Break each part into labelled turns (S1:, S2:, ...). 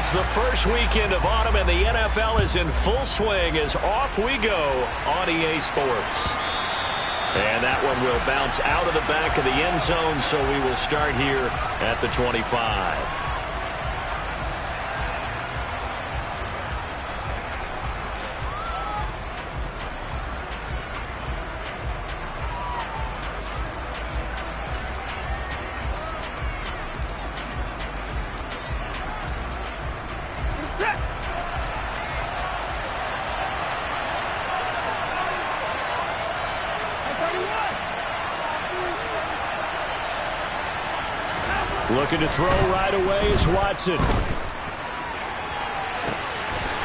S1: It's the first weekend of autumn, and the NFL is in full swing as off we go on EA Sports. And that one will bounce out of the back of the end zone, so we will start here at the 25. Looking to throw right away is Watson.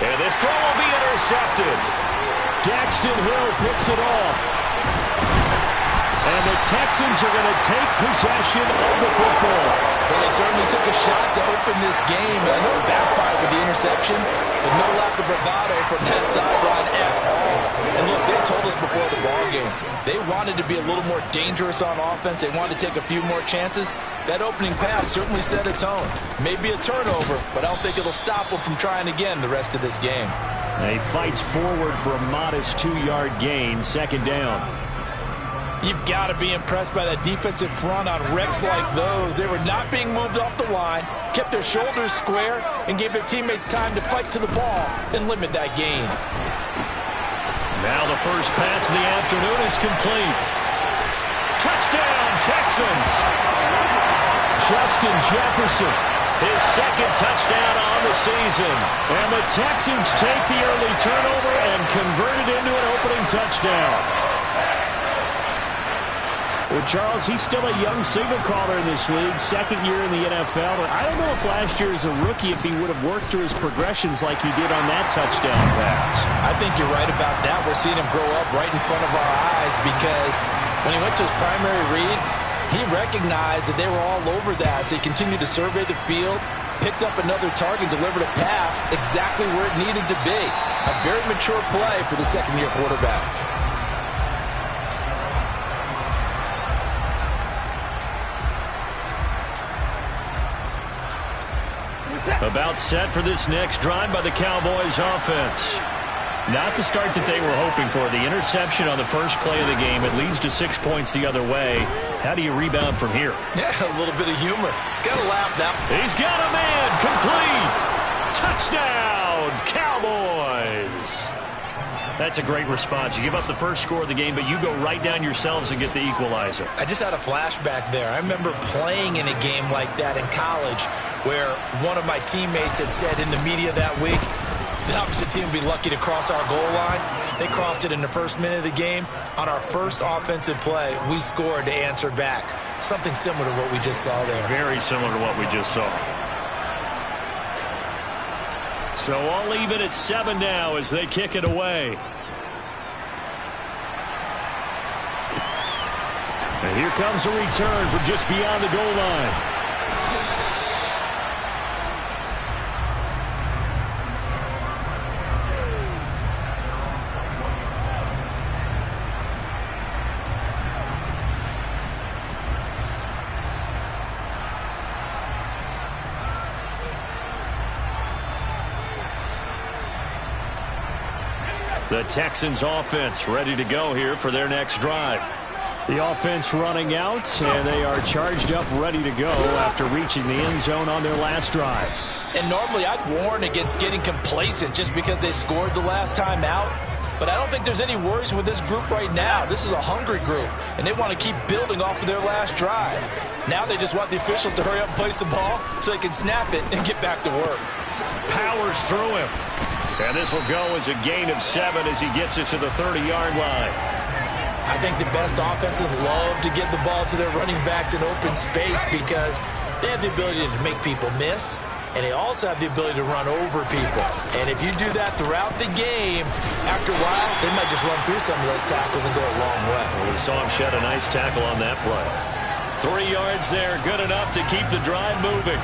S1: And this throw will be intercepted. Daxton Hill picks it off. And the Texans are going to take possession of the football.
S2: Well, they certainly took a shot to open this game. I know it backfired with the interception, but no lack of bravado from that sideline at all. And look, they told us before the ball game, they wanted to be a little more dangerous on offense. They wanted to take a few more chances. That opening pass certainly set a tone. Maybe a turnover, but I don't think it'll stop them from trying again the rest of this game.
S1: He fights forward for a modest 2-yard gain, second down.
S2: You've got to be impressed by that defensive front on reps like those. They were not being moved off the line, kept their shoulders square, and gave their teammates time to fight to the ball and limit that gain.
S1: Now the first pass of the afternoon is complete. Touchdown, Texans! Justin Jefferson, his second touchdown on the season. And the Texans take the early turnover and convert it into an opening touchdown. Well, Charles, he's still a young signal caller in this league, second year in the NFL. But I don't know if last year as a rookie, if he would have worked through his progressions like he did on that touchdown pass.
S2: I think you're right about that. We're seeing him grow up right in front of our eyes because when he went to his primary read, he recognized that they were all over that. So he continued to survey the field, picked up another target, delivered a pass exactly where it needed to be. A very mature play for the second-year quarterback.
S1: About set for this next drive by the Cowboys offense. Not the start that they were hoping for. The interception on the first play of the game. It leads to 6 points the other way. How do you rebound from here?
S2: Yeah, a little bit of humor. Gotta laugh that.
S1: He's got a man. Complete. Touchdown, Cowboys. That's a great response. You give up the first score of the game, but you go right down yourselves and get the equalizer.
S2: I just had a flashback there. I remember playing in a game like that in college where one of my teammates had said in the media that week, the opposite team would be lucky to cross our goal line. They crossed it in the first minute of the game. On our first offensive play, we scored to answer back. Something similar to what we just saw there.
S1: Very similar to what we just saw. So I'll leave it at 7 now as they kick it away. And here comes a return from just beyond the goal line. The Texans offense ready to go here for their next drive. The offense running out, and they are charged up, ready to go after reaching the end zone on their last drive.
S2: And normally I'd warn against getting complacent just because they scored the last time out. But I don't think there's any worries with this group right now. This is a hungry group, and they want to keep building off of their last drive. Now they just want the officials to hurry up and place the ball so they can snap it and get back to work.
S1: Powers through him. And this will go as a gain of 7 as he gets it to the 30-yard line.
S2: I think the best offenses love to give the ball to their running backs in open space because they have the ability to make people miss, and they also have the ability to run over people. And if you do that throughout the game, after a while, they might just run through some of those tackles and go a long way.
S1: Well, we saw him shed a nice tackle on that play. 3 yards there, good enough to keep the drive moving.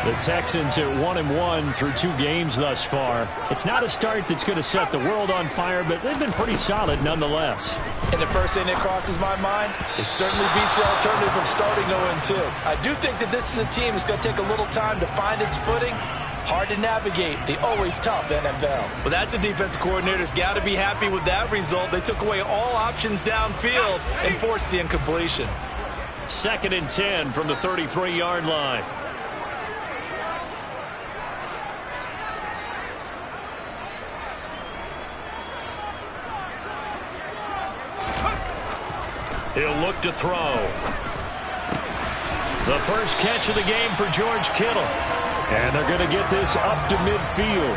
S1: The Texans at 1-1 through 2 games thus far. It's not a start that's going to set the world on fire, but they've been pretty solid nonetheless.
S2: And the first thing that crosses my mind, it certainly beats the alternative of starting 0-2. I do think that this is a team that's going to take a little time to find its footing, Hard to navigate the always tough NFL. Well, that's a defensive coordinator's got to be happy with that result. They took away all options downfield and forced the incompletion.
S1: 2nd and 10 from the 33-yard line. He'll look to throw. The first catch of the game for George Kittle. And they're going to get this up to midfield.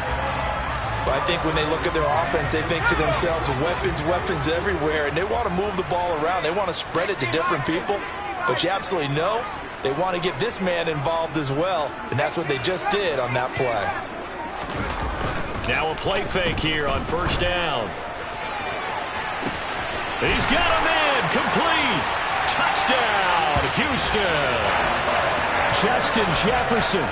S2: But I think when they look at their offense, they think to themselves, weapons everywhere, and they want to move the ball around. They want to spread it to different people. But you absolutely know they want to get this man involved as well, and that's what they just did on that play.
S1: Now a play fake here on 1st down. He's got him in. Complete. Touchdown, Houston. Justin Jefferson.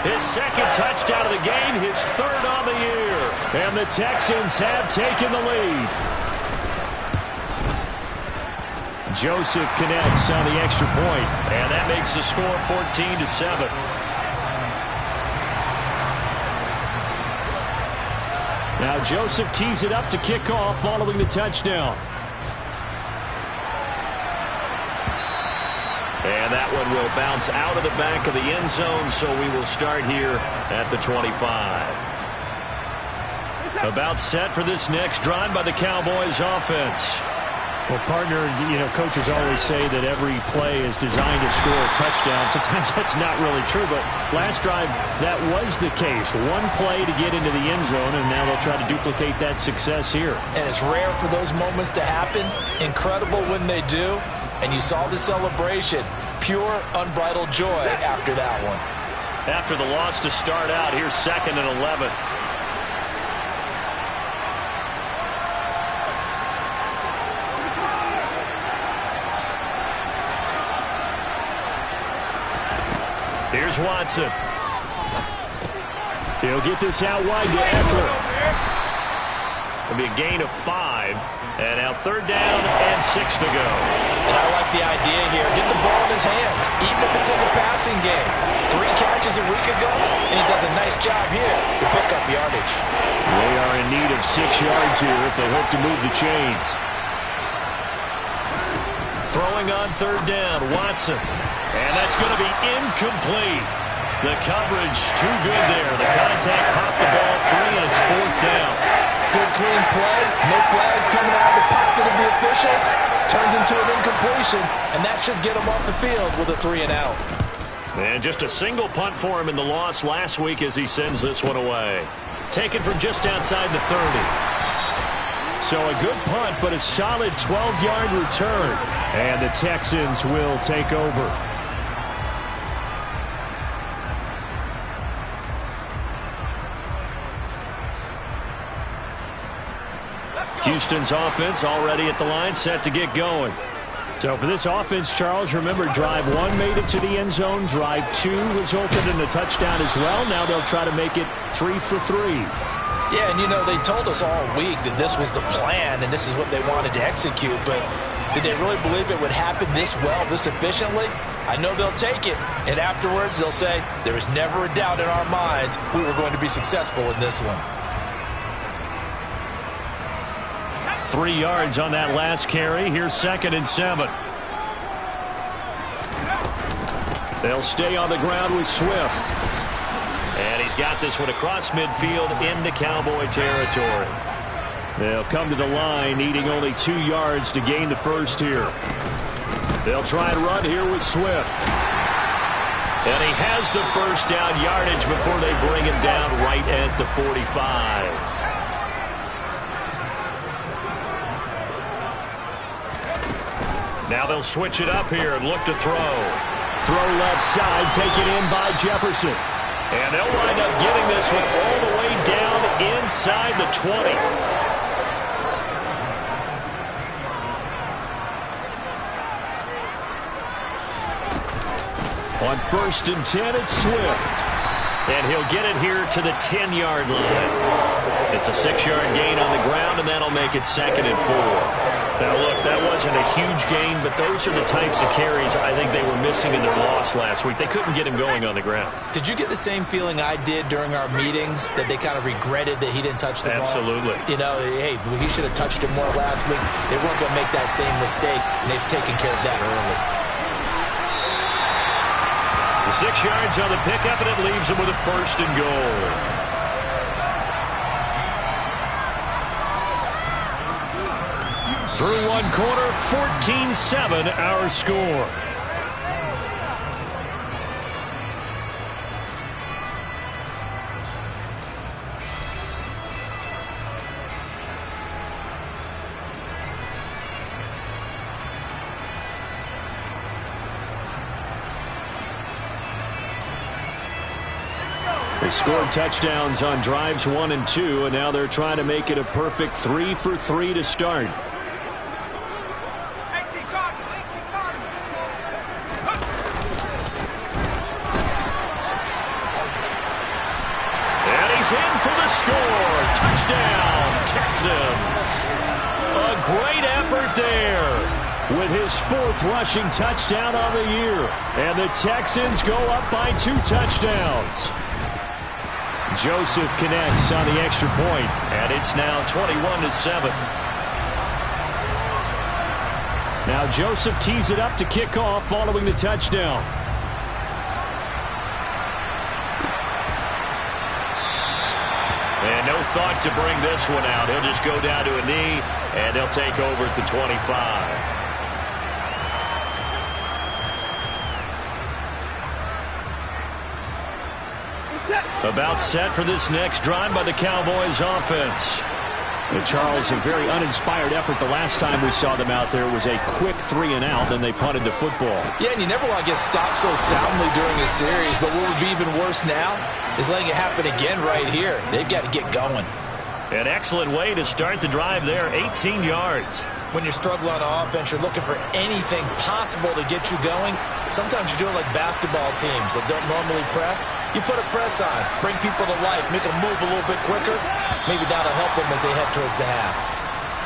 S1: His 2nd touchdown of the game, his 3rd on the year. And the Texans have taken the lead. Joseph connects on the extra point, and that makes the score 14-7. Now Joseph tees it up to kick off following the touchdown. And that one will bounce out of the back of the end zone, so we will start here at the 25. About set for this next drive by the Cowboys offense.
S3: Well, partner, coaches always say that every play is designed to score a touchdown. Sometimes that's not really true, but last drive, that was the case. One play to get into the end zone, and now they'll try to duplicate that success here.
S2: And it's rare for those moments to happen. Incredible when they do. And you saw the celebration. Pure, unbridled joy after that one.
S1: After the loss to start out, here's 2nd and 11. Here's Watson. He'll get this out wide to Eckler. It'll be a gain of 5. And now 3rd down and 6 to go.
S2: And I like the idea here. Get the ball in his hands, even if it's in the passing game. 3 catches a week ago, and he does a nice job here to pick up yardage.
S1: They are in need of 6 yards here if they hope to move the chains. Throwing on 3rd down, Watson. And that's going to be incomplete. The coverage too good there. The contact popped the ball free, and it's 4th down.
S2: Good, clean play. No flags coming out of the pocket of the officials. Turns into an incompletion, and that should get him off the field with a 3 and out.
S1: And just a single punt for him in the loss last week as he sends this one away. Taken from just outside the 30. So a good punt, but a solid 12-yard return. And the Texans will take over. Houston's offense already at the line, set to get going.
S3: So for this offense, Charles, remember, drive 1 made it to the end zone. Drive 2 resulted in a touchdown as well. Now they'll try to make it 3 for 3.
S2: Yeah, and they told us all week that this was the plan and this is what they wanted to execute, but did they really believe it would happen this well, this efficiently? I know they'll take it, and afterwards they'll say, there was never a doubt in our minds we were going to be successful in this one.
S1: 3 yards on that last carry. Here's 2nd and 7. They'll stay on the ground with Swift. And he's got this one across midfield into Cowboy territory. They'll come to the line, needing only 2 yards to gain the first here. They'll try and run here with Swift. And he has the first down yardage before they bring him down right at the 45. Now they'll switch it up here and look to throw. Throw left side, taken in by Jefferson. And they'll wind up getting this one all the way down inside the 20. On 1st and 10, it's Swift. And he'll get it here to the 10-yard line. It's a 6-yard gain on the ground, and that'll make it 2nd and 4.
S3: Now, look, that wasn't a huge gain, but those are the types of carries I think they were missing in their loss last week. They couldn't get him going on the ground.
S2: Did you get the same feeling I did during our meetings, that they kind of regretted that he didn't touch the ball?
S3: Absolutely.
S2: You know, hey, he should have touched it more last week. They weren't going to make that same mistake, and they've taken care of that early.
S3: 6 yards on the pickup, and it leaves them with a 1st and goal. Through one quarter, 14-7 our score. They scored touchdowns on drives 1 and 2, and now they're trying to make it a perfect 3 for 3 to start. In for the score. Touchdown, Texans. A great effort there with his 4th rushing touchdown on the year. And the Texans go up by 2 touchdowns. Joseph connects on the extra point, and it's now 21-7. Now Joseph tees it up to kick off following the touchdown. And no thought to bring this one out. He'll just go down to a knee, and they'll take over at the 25. About set for this next drive by the Cowboys offense. And Charles, a very uninspired effort the last time we saw them out there was a quick 3 and out, then they punted the football.
S2: Yeah, and you never want to get stopped so soundly during a series, but what would be even worse now is letting it happen again right here. They've got to get going.
S3: An excellent way to start the drive there, 18 yards.
S2: When you're struggling on offense, you're looking for anything possible to get you going. Sometimes you do it like basketball teams that don't normally press. You put a press on, bring people to life, make them move a little bit quicker. Maybe that'll help them as they head towards the half.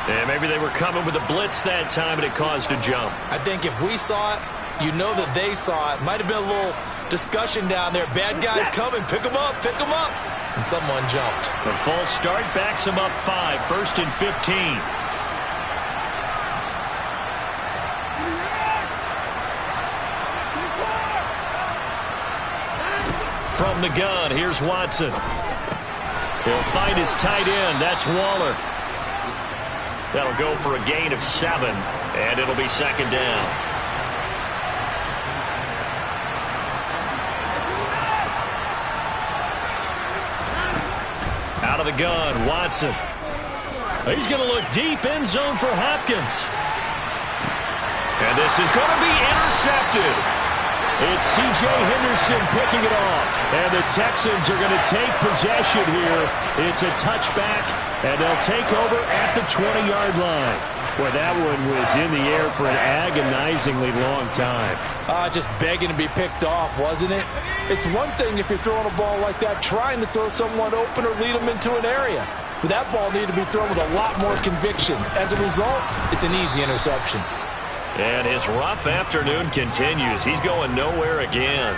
S3: And maybe they were coming with a blitz that time, and it caused a jump.
S2: I think if we saw it, you know that they saw it. Might have been a little discussion down there. Bad guys coming, pick them up, pick them up. And someone jumped.
S3: The false start backs them up 5, 1st and 15. From the gun, here's Watson. He'll find his tight end. That's Waller. That'll go for a gain of 7, and it'll be 2nd down. Out of the gun, Watson. He's going to look deep, end zone for Hopkins. And this is going to be intercepted. It's C.J. Henderson picking it off. And the Texans are going to take possession here. It's a touchback, and they'll take over at the 20-yard line. Boy, that one was in the air for an agonizingly long time.
S2: Just begging to be picked off, wasn't it? It's one thing if you're throwing a ball like that, trying to throw someone open or lead them into an area. But that ball needed to be thrown with a lot more conviction. As a result, it's an easy interception.
S3: And his rough afternoon continues. He's going nowhere again.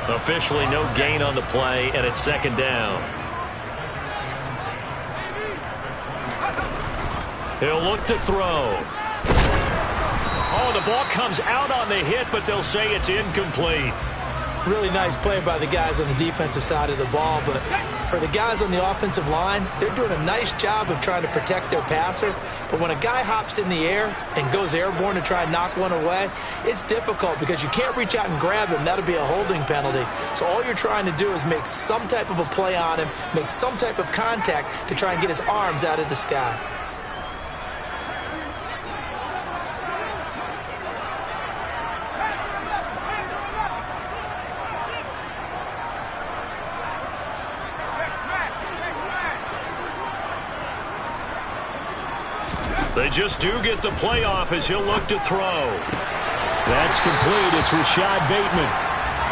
S3: Officially no gain on the play, and it's 2nd down. He'll look to throw. Oh, the ball comes out on the hit, but they'll say it's incomplete.
S2: Really nice play by the guys on the defensive side of the ball, but for the guys on the offensive line, they're doing a nice job of trying to protect their passer. But when a guy hops in the air and goes airborne to try and knock one away, it's difficult because you can't reach out and grab him. That'll be a holding penalty. So all you're trying to do is make some type of a play on him, make some type of contact to try and get his arms out of the sky.
S3: They just do get the playoff as he'll look to throw. That's complete. It's Rashad Bateman.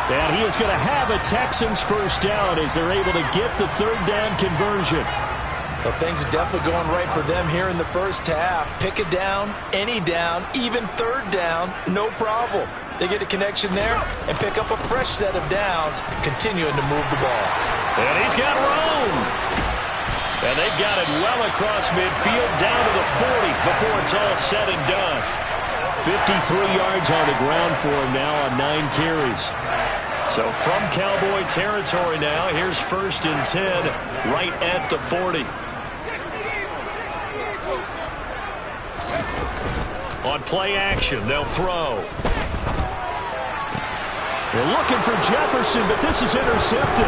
S3: And he is going to have a Texans 1st down as they're able to get the 3rd down conversion.
S2: Well, things are definitely going right for them here in the first half. Pick a down, any down, even third down, no problem. They get a connection there and pick up a fresh set of downs, continuing to move the ball.
S1: And he's got room. And they've got it well across midfield down to the 40 before it's all said and done. 53 yards on the ground for him now on 9 carries. So from Cowboy territory now, here's 1st and 10 right at the 40. On play action, they'll throw.
S3: They're looking for Jefferson, but this is intercepted.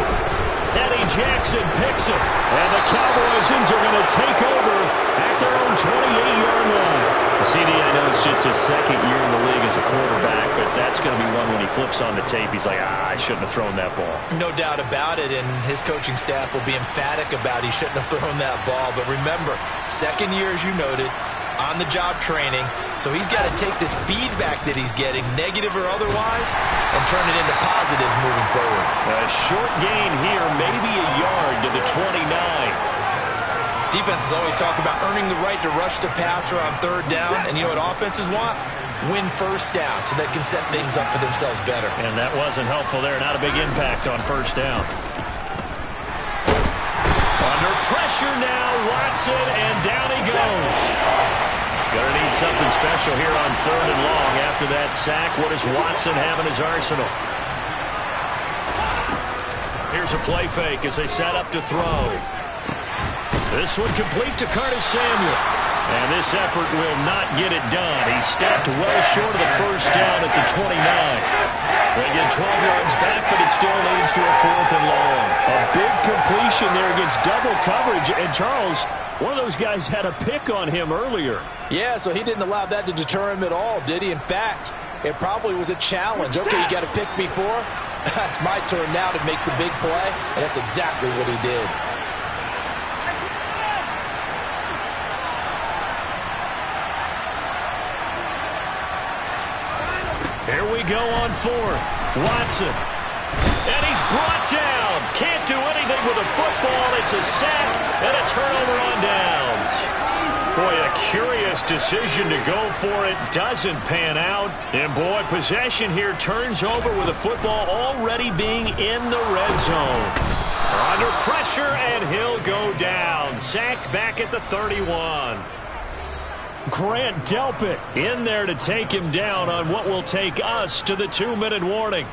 S1: Eddie Jackson picks it. And the Cowboys are going to take over at their own 28-yard line.
S3: CD, I know it's just his second year in the league as a quarterback, but that's going to be one when he flips on the tape. He's like, I shouldn't have thrown that ball.
S2: No doubt about it, and his coaching staff will be emphatic about he shouldn't have thrown that ball. But remember, second year, as you noted, on-the-job training, so he's got to take this feedback that he's getting, negative or otherwise, and turn it into positives moving forward.
S1: A short gain here, maybe a yard to the 29.
S2: Defenses always talk about earning the right to rush the passer on third down, and you know what offenses want? Win first down so they can set things up for themselves better.
S3: And that wasn't helpful there. Not a big impact on first down.
S1: Under pressure now, Watson, and down he goes. Gonna need something special here on 3rd and long. After that sack, what does Watson have in his arsenal? Here's a play fake as they set up to throw. This one complete to Curtis Samuel. And this effort will not get it done. He stepped well short of the first down at the 29. They get 12 yards back, but it still leads to a 4th and long.
S3: A big completion there against double coverage. And Charles, one of those guys had a pick on him earlier.
S2: Yeah, so he didn't allow that to deter him at all, did he? In fact, it probably was a challenge. Okay, you got a pick before. It's my turn now to make the big play, and that's exactly what he did.
S1: Here we go on 4th. Watson. And he's brought down. Can't do anything with a football. It's a sack and a turnover on downs. Boy, a curious decision to go for it. Doesn't pan out. And boy, possession here turns over with the football already being in the red zone. Under pressure, and he'll go down. Sacked back at the 31.
S3: Grant Delpit in there to take him down on what will take us to the 2-minute warning.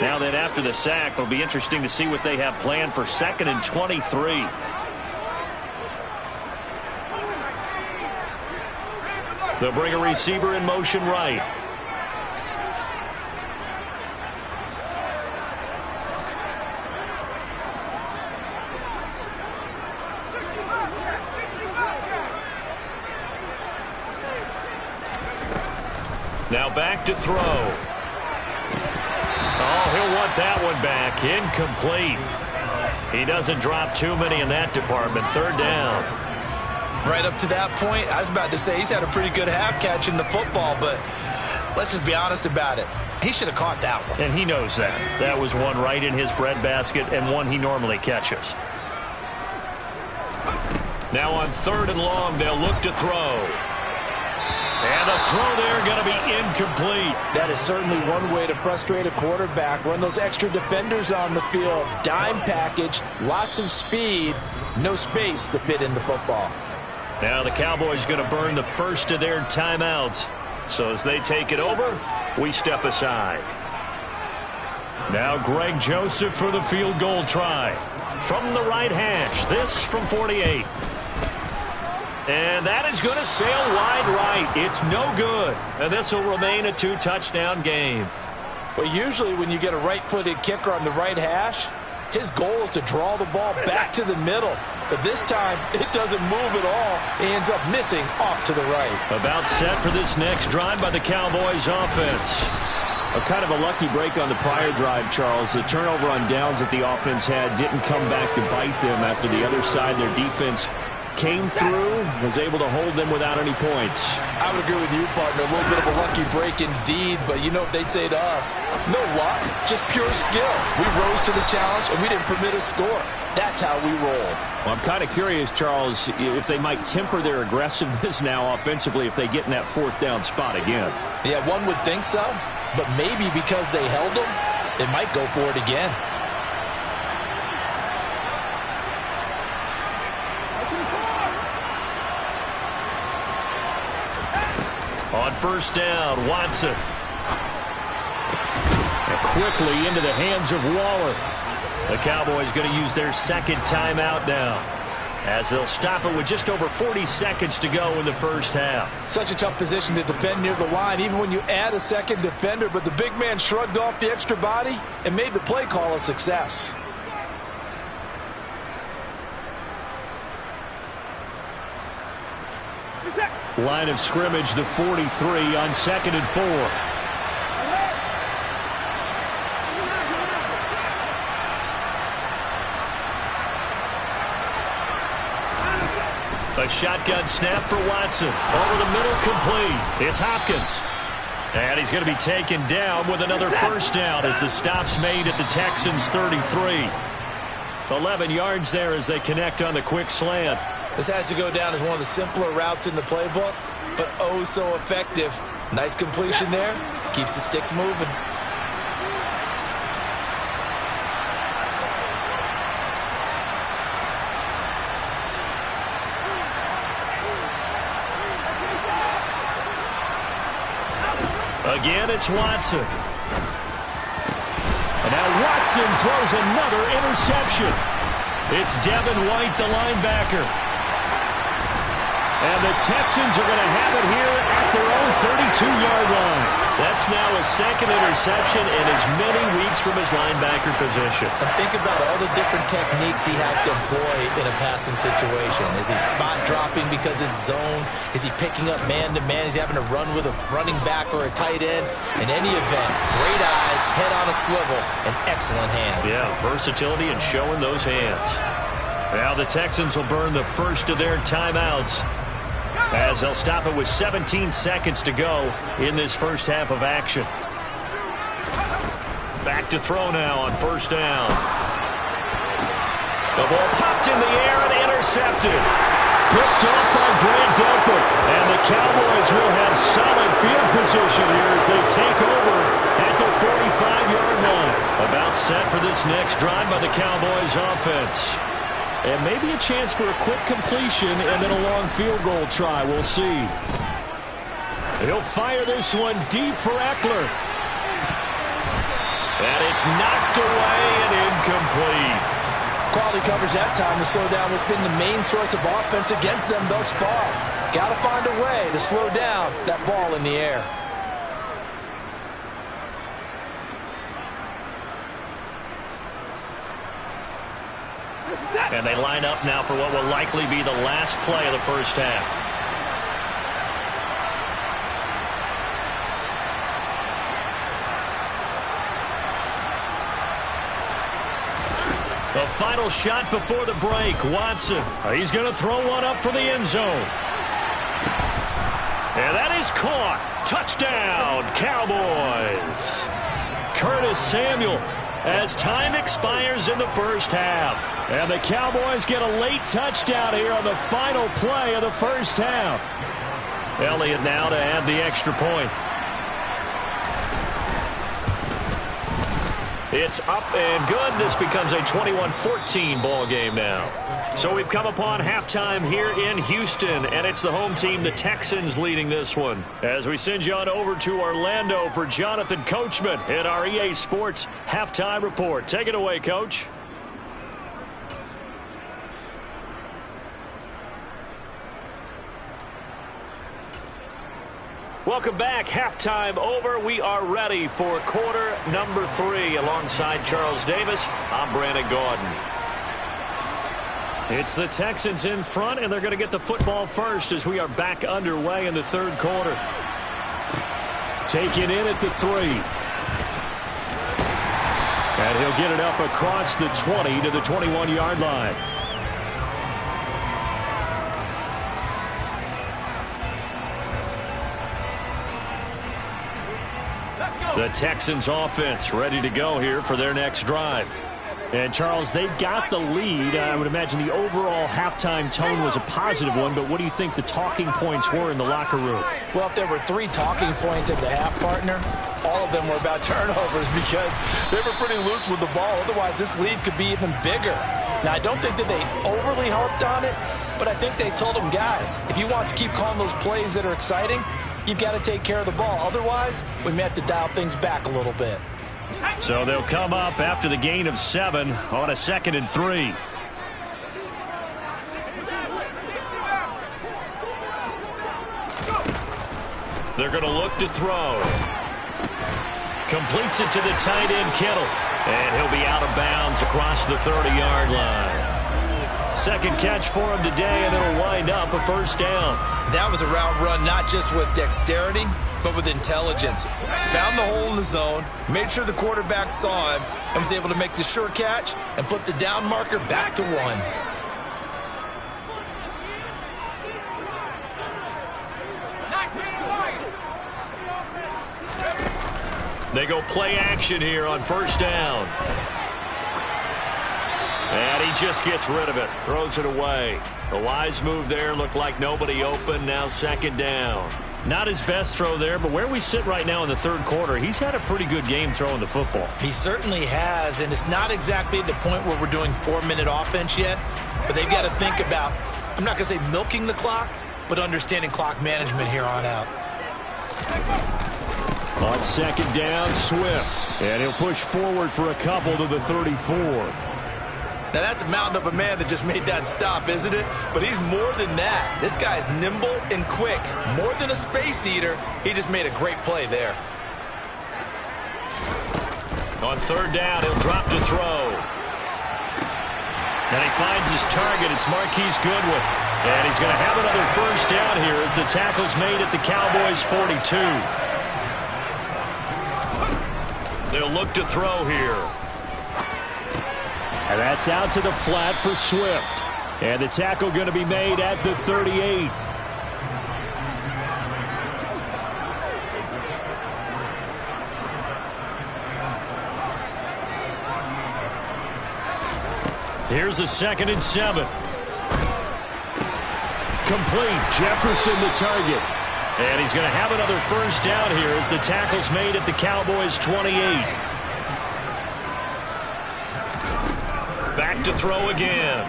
S3: Now then, after the sack, it'll be interesting to see what they have planned for 2nd and 23. They'll bring a receiver in motion right. Now back to throw. Oh, he'll want that one back. Incomplete. He doesn't drop too many in that department. 3rd down.
S2: Right up to that point, I was about to say he's had a pretty good half catching the football, but let's just be honest about it. He should have caught that one.
S3: And he knows that. That was one right in his breadbasket and one he normally catches.
S1: Now on 3rd and long, they'll look to throw. And the throw there going to be incomplete.
S2: That is certainly one way to frustrate a quarterback. Run those extra defenders on the field. Dime package, lots of speed, no space to fit in the football.
S1: Now the Cowboys going to burn the first of their timeouts. So as they take it over, we step aside. Now Greg Joseph for the field goal try. From the right hash, this from 48. And that is going to sail wide right. It's no good. And this will remain a 2-touchdown game.
S2: But usually when you get a right-footed kicker on the right hash, his goal is to draw the ball back to the middle. But this time, it doesn't move at all. He ends up missing off to the right.
S1: About set for this next drive by the Cowboys offense.
S3: A kind of a lucky break on the prior drive, Charles. The turnover on downs that the offense had didn't come back to bite them after the other side. Their defense came through, was able to hold them without any points.
S2: I would agree with you, partner. A little bit of a lucky break indeed, but you know what they'd say to us? No luck, just pure skill. We rose to the challenge, and we didn't permit a score. That's how we roll.
S3: Well, I'm kind of curious, Charles, if they might temper their aggressiveness now offensively if they get in that fourth down spot again.
S2: Yeah, one would think so, but maybe because they held them, they might go for it again.
S1: On first down, Watson.
S3: And quickly into the hands of Waller.
S1: The Cowboys going to use their second timeout now, as they'll stop it with just over 40 seconds to go in the first half.
S2: Such a tough position to defend near the line, even when you add a second defender, but the big man shrugged off the extra body and made the play call a success.
S3: Line of scrimmage, the 43 on 2nd and 4.
S1: A shotgun snap for Watson. Over the middle, complete. It's Hopkins. And he's going to be taken down with another first down as the stop's made at the Texans' 33. 11 yards there as they connect on the quick slant.
S2: This has to go down as one of the simpler routes in the playbook, but oh so effective. Nice completion there. Keeps the sticks moving.
S1: Again, it's Watson. And now Watson throws another interception. It's Devin White, the linebacker. And the Texans are going to have it here at their own 32-yard line. That's now a second interception in as many weeks from his linebacker position.
S2: And think about all the different techniques he has to employ in a passing situation. Is he spot dropping because it's zone? Is he picking up man-to-man? Is he having to run with a running back or a tight end? In any event, great eyes, head on a swivel, and excellent hands.
S1: Yeah, versatility and showing those hands. Now the Texans will burn the first of their timeouts, as they'll stop it with 17 seconds to go in this first half of action. Back to throw now on first down. The ball popped in the air and intercepted. Picked off by Grant Delpit. And the Cowboys will have solid field position here as they take over at the 45-yard line. About set for this next drive by the Cowboys offense. And maybe a chance for a quick completion and then a long field goal try. We'll see. He'll fire this one deep for Eckler. And it's knocked away and incomplete.
S2: Quality coverage that time to slow down what's been the main source of offense against them thus far. Got to find a way to slow down that ball in the air.
S1: And they line up now for what will likely be the last play of the first half. The final shot before the break. Watson. He's going to throw one up for the end zone. And that is caught. Touchdown, Cowboys. Curtis Samuel, as time expires in the first half. And the Cowboys get a late touchdown here on the final play of the first half. Elliott now to add the extra point. It's up and good. This becomes a 21-14 ball game now. So we've come upon halftime here in Houston, and it's the home team, the Texans, leading this one. As we send you on over to Orlando for Jonathan Coachman in our EA Sports Halftime Report. Take it away, Coach. Welcome back. Halftime over. We are ready for quarter number 3. Alongside Charles Davis, I'm Brandon Gaudin. It's the Texans in front, and they're going to get the football first as we are back underway in the third quarter. Taken in at the 3. And he'll get it up across the 20 to the 21-yard line. The Texans offense ready to go here for their next drive.
S3: And, Charles, they've got the lead. I would imagine the overall halftime tone was a positive one, but what do you think the talking points were in the locker room?
S2: Well, if there were 3 talking points at the half, partner, all of them were about turnovers because they were pretty loose with the ball. Otherwise, this lead could be even bigger. Now, I don't think that they overly harped on it, but I think they told them, guys, if you want to keep calling those plays that are exciting, you've got to take care of the ball. Otherwise, we may have to dial things back a little bit.
S1: So they'll come up after the gain of 7 on a 2nd and 3. They're going to look to throw. Completes it to the tight end, Kittle. And he'll be out of bounds across the 30-yard line. Second catch for him today, and it'll wind up a first down.
S2: That was a route run not just with dexterity, but with intelligence. Found the hole in the zone, made sure the quarterback saw him, and was able to make the sure catch and flip the down marker back to 1.
S1: They go play action here on first down. And he just gets rid of it, throws it away. A wise move there, looked like nobody open, now 2nd down. Not his best throw there, but where we sit right now in the 3rd quarter, he's had a pretty good game throwing the football.
S2: He certainly has, and it's not exactly the point where we're doing 4-minute offense yet, but they've got to think about, I'm not going to say milking the clock, but understanding clock management here on out.
S3: On 2nd down, Swift. And he'll push forward for a couple to the 34.
S2: Now, that's a mountain of a man that just made that stop, isn't it? But he's more than that. This guy's nimble and quick. More than a space eater, he just made a great play there.
S1: On 3rd down, he'll drop to throw. And he finds his target. It's Marquise Goodwin. And he's going to have another first down here as the tackle's made at the Cowboys' 42. They'll look to throw here.
S3: And that's out to the flat for Swift. And the tackle going to be made at the 38.
S1: Here's a 2nd and 7. Complete. Jefferson the target. And he's going to have another first down here as the tackle's made at the Cowboys' 28. Back to throw again.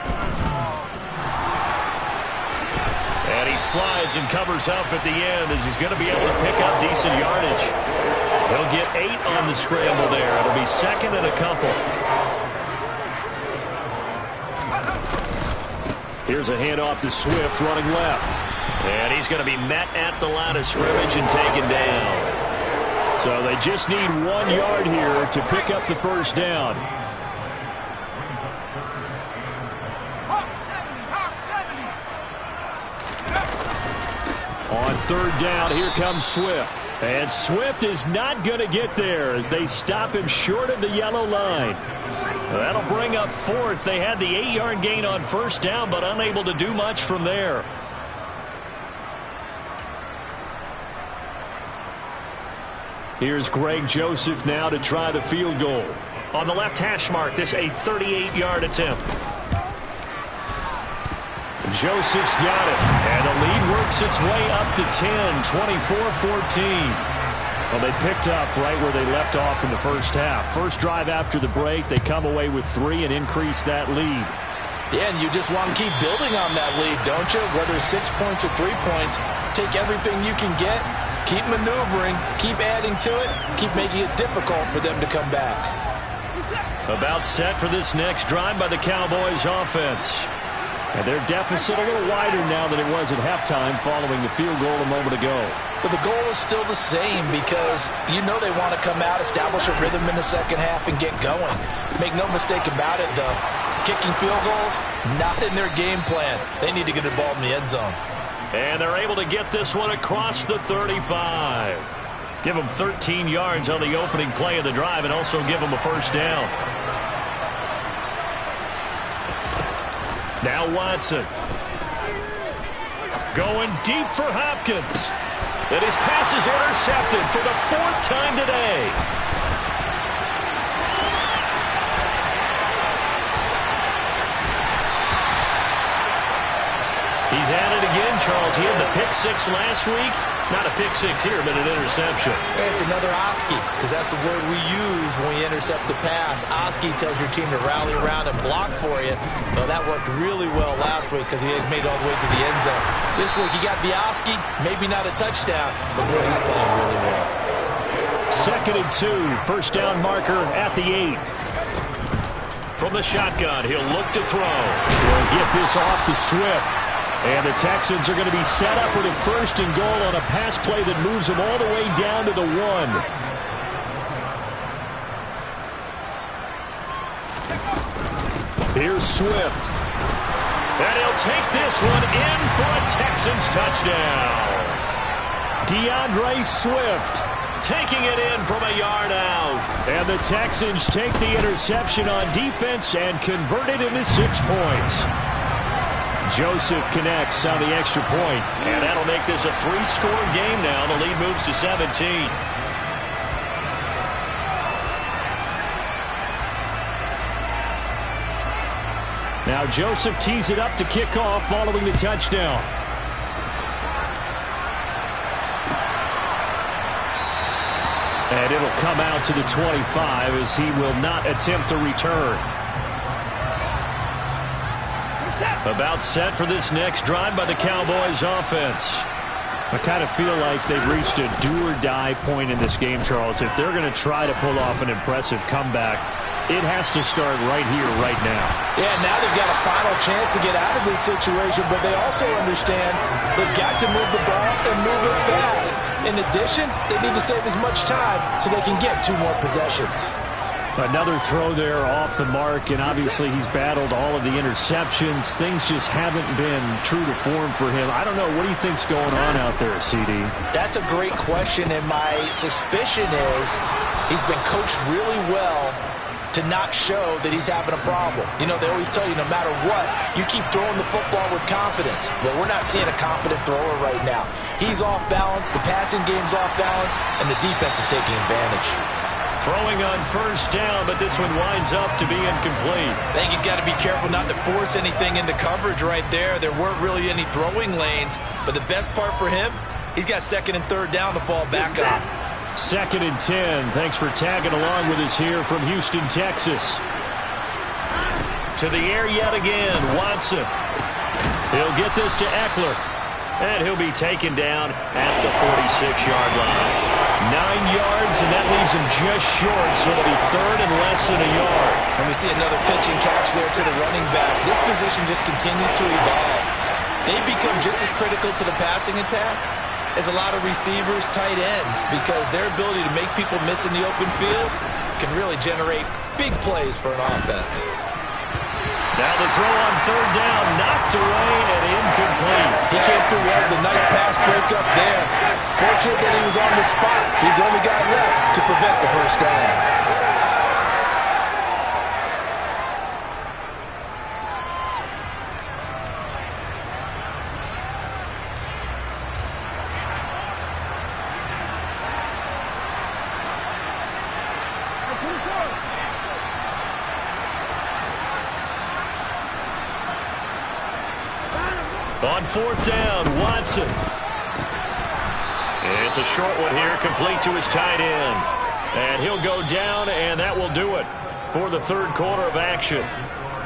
S1: And he slides and covers up at the end as he's going to be able to pick up decent yardage. He'll get 8 on the scramble there. It'll be 2nd and a couple.
S3: Here's a handoff to Swift running left.
S1: And he's going to be met at the line of scrimmage and taken down.
S3: So they just need 1 yard here to pick up the first down. On 3rd down, here comes Swift. And Swift is not going to get there as they stop him short of the yellow line.
S1: That'll bring up 4th. They had the 8-yard gain on first down, but unable to do much from there.
S3: Here's Greg Joseph now to try the field goal.
S1: On the left hash mark, this a 38-yard attempt.
S3: Joseph's got it.
S1: And the lead works its way up to 10, 24-14.
S3: Well, they picked up right where they left off in the first half. First drive after the break, they come away with 3 and increase that lead.
S2: Yeah, and you just want to keep building on that lead, don't you? Whether it's 6 points or 3 points, take everything you can get, keep maneuvering, keep adding to it, keep making it difficult for them to come back.
S1: About set for this next drive by the Cowboys offense.
S3: And their deficit a little wider now than it was at halftime following the field goal a moment ago.
S2: But the goal is still the same because you know they want to come out, establish a rhythm in the second half, and get going. Make no mistake about it, though. Kicking field goals, not in their game plan. They need to get the ball in the end zone.
S1: And they're able to get this one across the 35. Give them 13 yards on the opening play of the drive and also give them a first down. Now Watson. Going deep for Hopkins. And his pass is intercepted for the 4th time today. He's at it again, Charles. He had the pick 6 last week. Not a pick 6 here, but an interception.
S2: It's another Oski, because that's the word we use when we intercept the pass. Oski tells your team to rally around and block for you. Well, that worked really well last week because he had made it all the way to the end zone. This week, he got the Oski, maybe not a touchdown, but boy, he's playing really well.
S3: 2nd and 2, first down marker at the 8.
S1: From the shotgun, he'll look to throw.
S3: He'll get this off to Swift. And the Texans are going to be set up with a 1st and goal on a pass play that moves them all the way down to the 1. Here's Swift.
S1: And he'll take this one in for a Texans touchdown.
S3: DeAndre Swift
S1: taking it in from a yard out.
S3: And the Texans take the interception on defense and convert it into 6 points. Joseph connects on the extra point.
S1: And that'll make this a 3-score game now. The lead moves to 17.
S3: Now Joseph tees it up to kick off following the touchdown. And it'll come out to the 25 as he will not attempt to return.
S1: About set for this next drive by the Cowboys offense.
S3: I kind of feel like they've reached a do-or-die point in this game, Charles. If they're going to try to pull off an impressive comeback, it has to start right here, right now.
S2: Yeah, now they've got a final chance to get out of this situation, but they also understand they've got to move the ball and move it fast. In addition, they need to save as much time so they can get 2 more possessions.
S3: Another throw there off the mark, and obviously he's battled all of the interceptions. Things just haven't been true to form for him. I don't know. What do you think's going on out there, CD?
S2: That's a great question, and my suspicion is he's been coached really well to not show that he's having a problem. You know, they always tell you no matter what, you keep throwing the football with confidence. Well, we're not seeing a confident thrower right now. He's off balance, the passing game's off balance, and the defense is taking advantage.
S1: Throwing on 1st down, but this one winds up to be incomplete.
S2: I think he's got to be careful not to force anything into coverage right there. There weren't really any throwing lanes, but the best part for him, he's got 2nd and 3rd down to fall back on.
S3: 2nd and 10. Thanks for tagging along with us here from Houston, Texas.
S1: To the air yet again, Watson. He'll get this to Eckler. And he'll be taken down at the 46-yard line. 9 yards, and that leaves him just short, so it'll be 3rd and less than a yard.
S2: And we see another pitch and catch there to the running back. This position just continues to evolve. They become just as critical to the passing attack as a lot of receivers, tight ends, because their ability to make people miss in the open field can really generate big plays for an offense.
S1: Now the throw on 3rd down, knocked away and incomplete.
S2: He came through well with a nice pass breakup there. Fortunate that he was on the spot. He's only got left to prevent the 1st down.
S1: On 4th down, Watson. It's a short one here, complete to his tight end. And he'll go down, and that will do it for the 3rd quarter of action.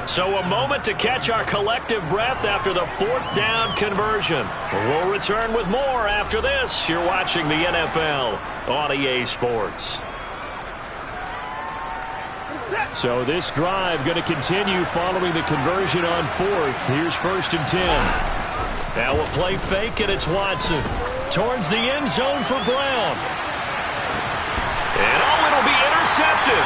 S1: So a moment to catch our collective breath after the 4th down conversion. We'll return with more after this. You're watching the NFL on EA Sports.
S3: So this drive going to continue following the conversion on 4th. Here's 1st and 10.
S1: Now a play fake, and it's Watson. Towards the end zone for Brown. And it'll be intercepted.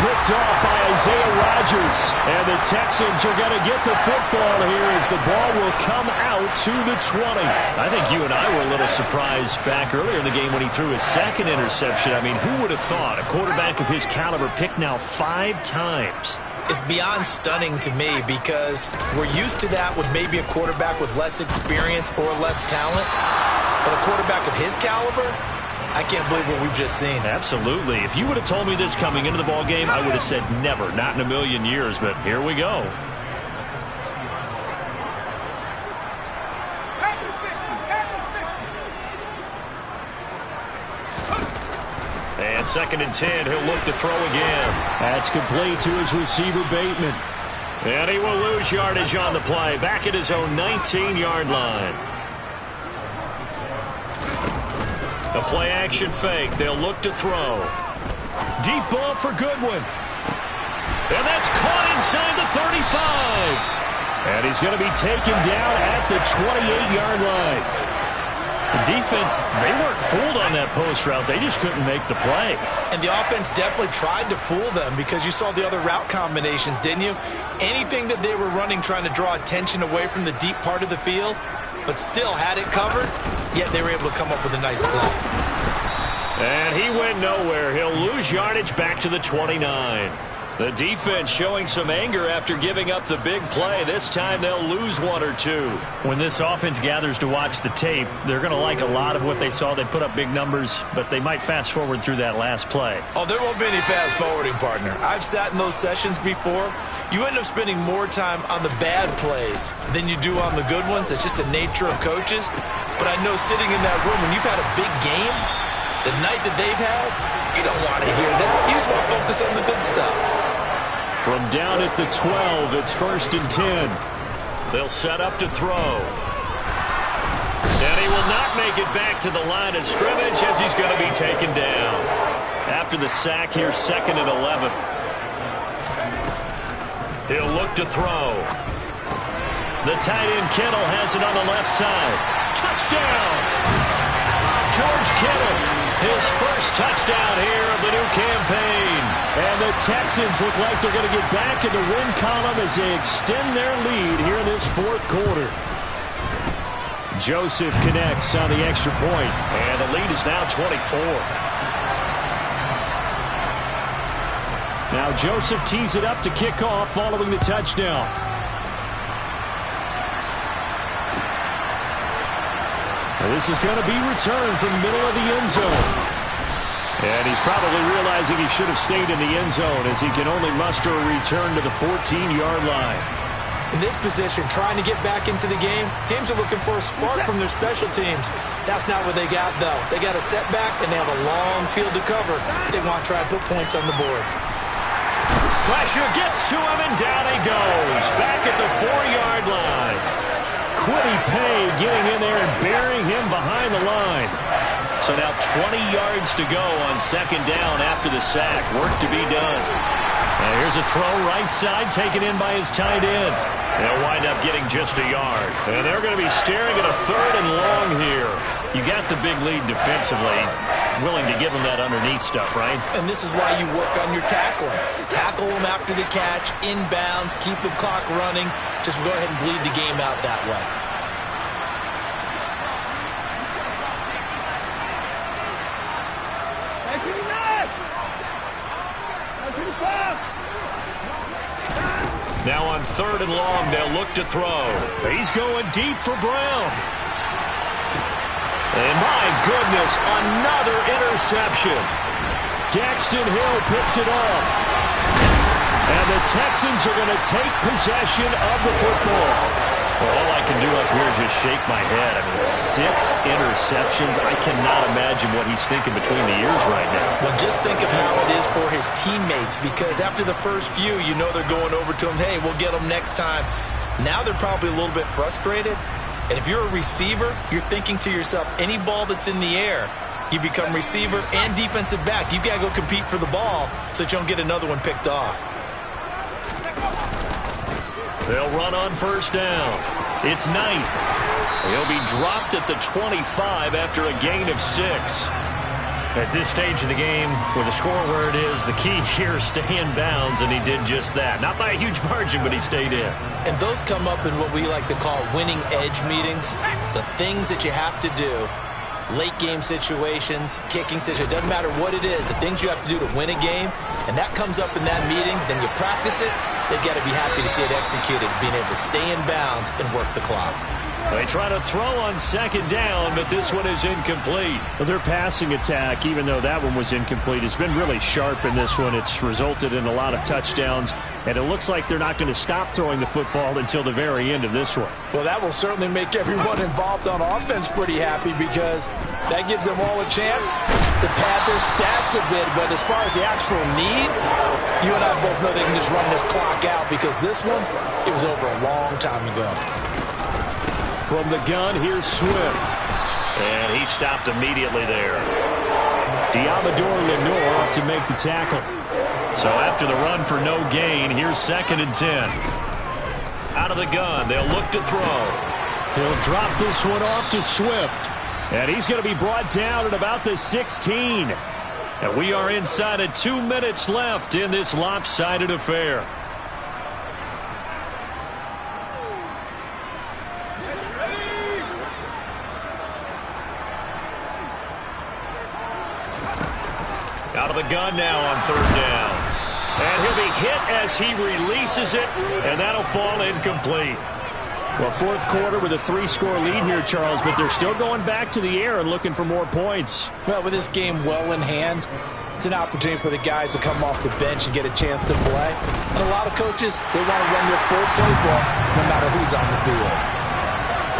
S3: Picked off by Isaiah Rodgers. And the Texans are going to get the football here as the ball will come out to the 20.
S1: I think you and I were a little surprised back earlier in the game when he threw his 2nd interception. I mean, who would have thought a quarterback of his caliber picked now 5 times?
S2: It's beyond stunning to me because we're used to that with maybe a quarterback with less experience or less talent. But a quarterback of his caliber, I can't believe what we've just seen.
S3: Absolutely. If you would have told me this coming into the ballgame, I would have said never, not in a million years. But here we go. And 2nd and 10, he'll look to throw again. That's complete to his receiver, Bateman. And he will lose yardage on the play, back at his own 19-yard line. A play-action fake. They'll look to throw. Deep ball for Goodwin. And that's caught inside the 35. And he's going to be taken down at the 28-yard line. The defense, they weren't fooled on that post route. They just couldn't make the play.
S2: And the offense definitely tried to fool them because you saw the other route combinations, didn't you? Anything that they were running trying to draw attention away from the deep part of the field, but still had it covered, yet they were able to come up with a nice play.
S3: And he went nowhere. He'll lose yardage back to the 29. The defense showing some anger after giving up the big play. This time they'll lose 1 or 2. When this offense gathers to watch the tape, they're going to like a lot of what they saw. They put up big numbers, but they might fast forward through that last play.
S2: Oh, there won't be any fast forwarding, partner. I've sat in those sessions before. You end up spending more time on the bad plays than you do on the good ones. It's just the nature of coaches. But I know sitting in that room, when you've had a big game, the night that they've had, you don't want to hear that. You just want to focus on the good stuff.
S3: From down at the 12, it's 1st and 10. They'll set up to throw. And he will not make it back to the line of scrimmage as he's going to be taken down. After the sack here, 2nd and 11. He'll look to throw. The tight end Kittle has it on the left side. Touchdown! George Kittle, his first touchdown here of the new campaign. And the Texans look like they're going to get back in the win column as they extend their lead here in this 4th quarter. Joseph connects on the extra point, and the lead is now 24. Now Joseph tees it up to kick off following the touchdown. This is going to be returned from the middle of the end zone. And he's probably realizing he should have stayed in the end zone as he can only muster a return to the 14-yard line.
S2: In this position, trying to get back into the game, teams are looking for a spark from their special teams. That's not what they got, though. They got a setback, and they have a long field to cover. They want to try and put points on the board.
S3: Pressure gets to him, and down he goes. Back at the 4-yard line. Kwity Paye getting in there and burying him behind the line. So now 20 yards to go on 2nd down after the sack. Work to be done. Now here's a throw right side taken in by his tight end. They'll wind up getting just a yard. And they're going to be staring at a 3rd and long here. You got the big lead defensively. Willing to give them that underneath stuff, right?
S2: And this is why you work on your tackling. Tackle them after the catch, inbounds, keep the clock running. Just go ahead and bleed the game out that way.
S3: Now on 3rd and long, they'll look to throw. He's going deep for Brown. And my goodness, another interception. Daxton Hill picks it off. And the Texans are going to take possession of the football. Well, all I can do up here is just shake my head. I mean, 6 interceptions. I cannot imagine what he's thinking between the ears right now.
S2: Well, just think of how it is for his teammates, because after the first few, you know they're going over to him, hey, we'll get them next time. Now they're probably a little bit frustrated. And if you're a receiver, you're thinking to yourself, any ball that's in the air, you become receiver and defensive back. You've got to go compete for the ball so that you don't get another one picked off.
S3: They'll run on 1st down. It's Knight. He'll be dropped at the 25 after a gain of 6. At this stage of the game, with the score where it is, the key here is stay in bounds, and he did just that. Not by a huge margin, but he stayed in.
S2: And those come up in what we like to call winning edge meetings. The things that you have to do, late game situations, kicking situations, doesn't matter what it is, the things you have to do to win a game, and that comes up in that meeting, then you practice it, they've got to be happy to see it executed, being able to stay in bounds and work the clock.
S1: They try to throw on second down, but this one is incomplete.
S3: Well, their passing attack, even though that one was incomplete, has been really sharp in this one. It's resulted in a lot of touchdowns, and it looks like they're not going to stop throwing the football until the very end of this one.
S4: Well, that will certainly make everyone involved on offense pretty happy, because that gives them all a chance to pad their stats a bit. But as far as the actual need, you and I both know they can just run this clock out, because this one, it was over a long time ago.
S3: From the gun, here's Swift.
S1: And he stopped immediately there.
S3: Diamador Lenore up to make the tackle.
S1: So after the run for no gain, here's 2nd and 10. Out of the gun, they'll look to throw.
S3: He'll drop this one off to Swift. And he's going to be brought down at about the 16.
S1: And we are inside of 2 minutes left in this lopsided affair. Out of the gun now on 3rd down. And he'll be hit as he releases it, and that'll fall incomplete.
S3: Well, 4th quarter with a 3-score lead here, Charles, but they're still going back to the air and looking for more points.
S4: Well, with this game well in hand, it's an opportunity for the guys to come off the bench and get a chance to play. And a lot of coaches, they want to run their full playbook no matter who's on the field.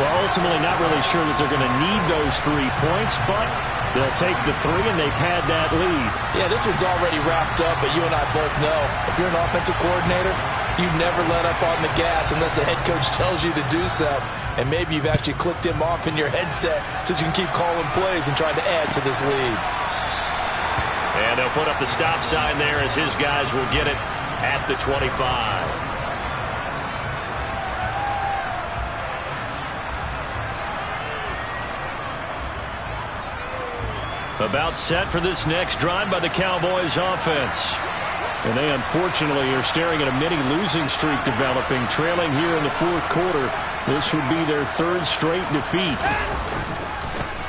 S3: Well, ultimately not really sure that they're going to need those 3 points, but they'll take the 3 and they pad that lead.
S4: Yeah, this one's already wrapped up, but you and I both know if you're an offensive coordinator, you never let up on the gas unless the head coach tells you to do so. And maybe you've actually clicked him off in your headset so you can keep calling plays and trying to add to this lead.
S1: And they'll put up the stop sign there as his guys will get it at the 25. About set for this next drive by the Cowboys offense. And they unfortunately are staring at a mini losing streak developing, trailing here in the 4th quarter. This would be their 3rd straight defeat.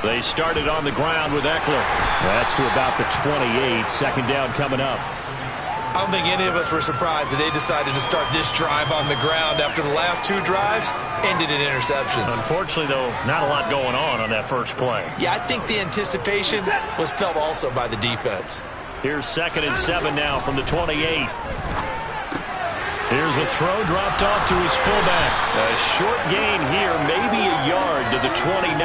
S1: They started on the ground with Eckler.
S3: That's to about the 28. 2nd down coming up.
S2: I don't think any of us were surprised that they decided to start this drive on the ground after the last 2 drives ended in interceptions.
S1: Unfortunately, though, not a lot going on that first play.
S2: Yeah, I think the anticipation was felt also by the defense.
S1: Here's 2nd and 7 now from the 28. Here's a throw dropped off to his fullback. A short gain here, maybe a yard to the 29.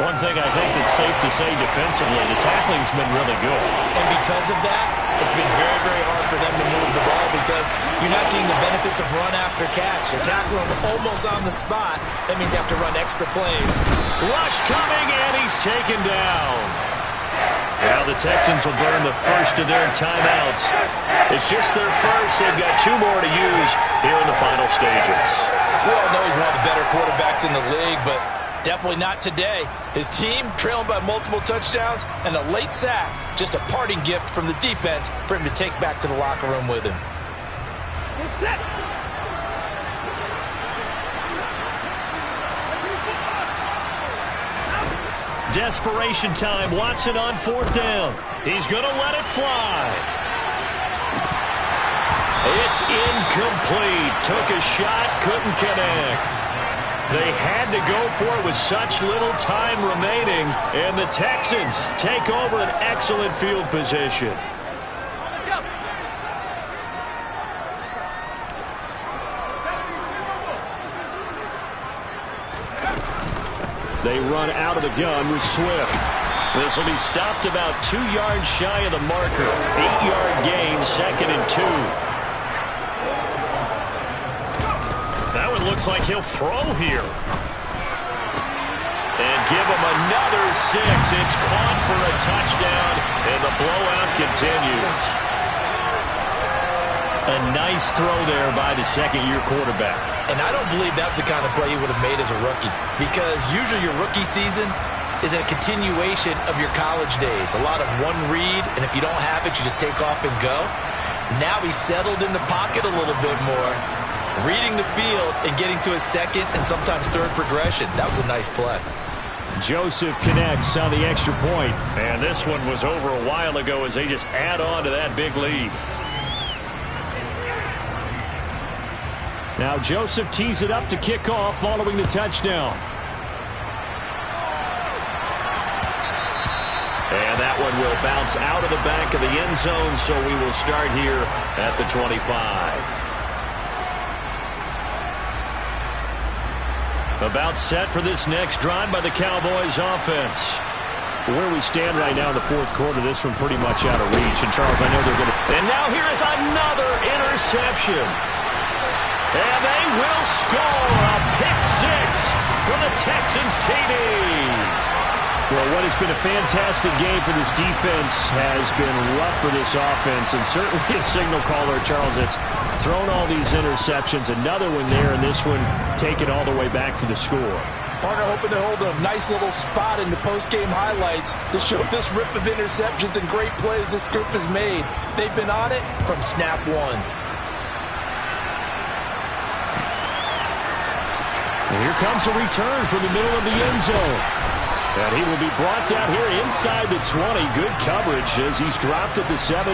S1: One thing I think that's safe to say defensively, the tackling's been really good.
S2: And because of that, it's been very, very hard for them to move the ball because you're not getting the benefits of run after catch. They're tackling him almost on the spot. That means you have to run extra plays.
S1: Rush coming, and he's taken down. Now the Texans will burn the first of their timeouts. It's just their first. They've got 2 more to use here in the final stages.
S2: We all know he's one of the better quarterbacks in the league, but definitely not today. His team trailing by multiple touchdowns and a late sack. Just a parting gift from the defense for him to take back to the locker room with him.
S1: Desperation time. Watson on 4th down. He's going to let it fly. It's incomplete. Took a shot, couldn't connect. They had to go for it with such little time remaining, and the Texans take over an excellent field position.
S3: They run out of the gun with Swift.
S1: This will be stopped about 2 yards shy of the marker. 8-yard gain, 2nd and 2. That one looks like he'll throw here. And give him another 6. It's caught for a touchdown, and the blowout continues. A nice throw there by the 2nd-year quarterback.
S2: And I don't believe that was the kind of play he would have made as a rookie, because usually your rookie season is a continuation of your college days. A lot of one read, and if you don't have it, you just take off and go. Now he's settled in the pocket a little bit more, reading the field and getting to his 2nd and sometimes 3rd progression. That was a nice play.
S3: Joseph connects on the extra point.
S1: And this one was over a while ago as they just add on to that big lead.
S3: Now Joseph tees it up to kick off following the touchdown. And that one will bounce out of the back of the end zone, so we will start here at the 25. About set for this next drive by the Cowboys offense. Where we stand right now in the fourth quarter, this one pretty much out of reach. And, Charles, I know they're going to... And now here is another interception. And they will score a pick six for the Texans TD. Well, what has been a fantastic game for this defense has been rough for this offense, and certainly a signal caller, Charles, that's thrown all these interceptions. Another one there, and this one taken all the way back for the score.
S4: Partner hoping to hold a nice little spot in the post-game highlights to show this rip of interceptions and great plays this group has made. They've been on it from snap one.
S3: And here comes a return from the middle of the end zone. And he will be brought down here inside the 20. Good coverage as he's dropped at the 17.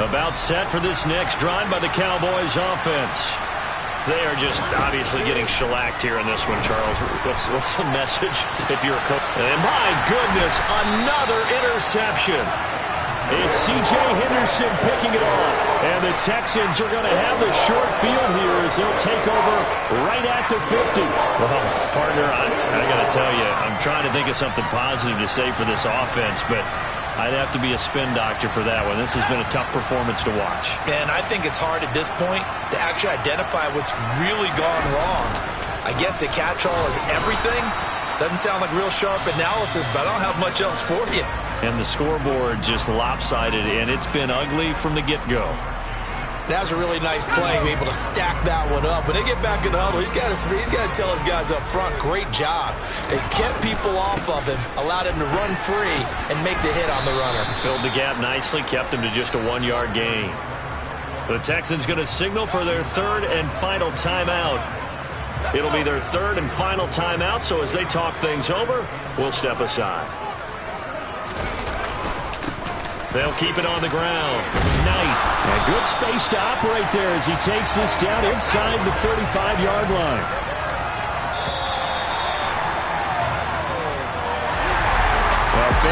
S3: About set for this next drive by the Cowboys offense. They are just obviously getting shellacked here in this one, Charles. What's the message if you're a coach? And my goodness, another interception. It's C.J. Henderson picking it off. And the Texans are going to have the short field here as they'll take over right at the 50. Well, partner, I got to tell you, I'm trying to think of something positive to say for this offense, but I'd have to be a spin doctor for that one. This has been a tough performance to watch.
S2: And I think it's hard at this point to actually identify what's really gone wrong. I guess the catch-all is everything. Doesn't sound like real sharp analysis, but I don't have much else for you.
S3: And the scoreboard just lopsided, and it's been ugly from the get-go.
S2: That was a really nice play, able to stack that one up. When they get back in the huddle, he's got to tell his guys up front, great job. They kept people off of him, allowed him to run free and make the hit on the runner.
S3: Filled the gap nicely, kept him to just a 1-yard gain. The Texans going to signal for their third and final timeout. It'll be their third and final timeout, so as they talk things over, we'll step aside. They'll keep it on the ground. Knight. A good space to operate there as he takes this down inside the 35-yard line.